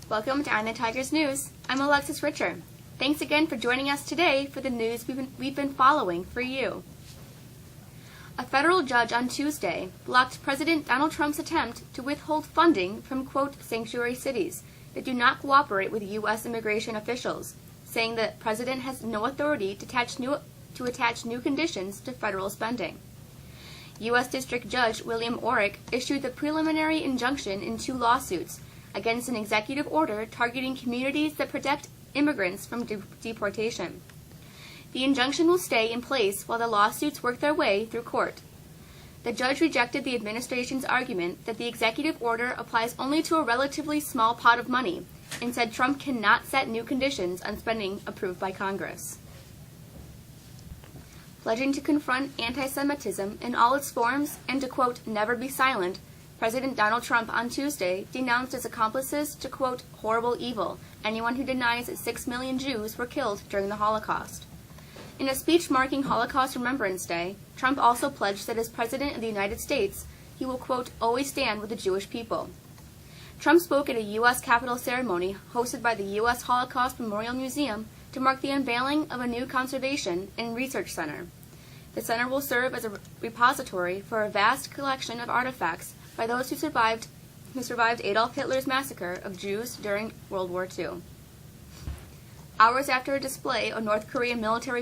Welcome to Iron the Tigers News. I'm Alexis Richer. Thanks again for joining us today for the news we've been following for you. A federal judge on Tuesday blocked President Donald Trump's attempt to withhold funding from, quote, sanctuary cities that do not cooperate with U.S. immigration officials, saying that the president has no authority to attach new conditions to federal spending. U.S. District Judge William Orrick issued the preliminary injunction in 2 lawsuits against an executive order targeting communities that protect immigrants from deportation. The injunction will stay in place while the lawsuits work their way through court. The judge rejected the administration's argument that the executive order applies only to a relatively small pot of money and said Trump cannot set new conditions on spending approved by Congress. Pledging to confront anti-Semitism in all its forms and to, quote, never be silent, President Donald Trump on Tuesday denounced as accomplices to, quote, horrible evil anyone who denies that 6 million Jews were killed during the Holocaust. In a speech marking Holocaust Remembrance Day, Trump also pledged that as President of the United States, he will, quote, always stand with the Jewish people. Trump spoke at a U.S. Capitol ceremony hosted by the U.S. Holocaust Memorial Museum to mark the unveiling of a new conservation and research center. The center will serve as a repository for a vast collection of artifacts by those who survived Adolf Hitler's massacre of Jews during World War II. Hours after a display of North Korean military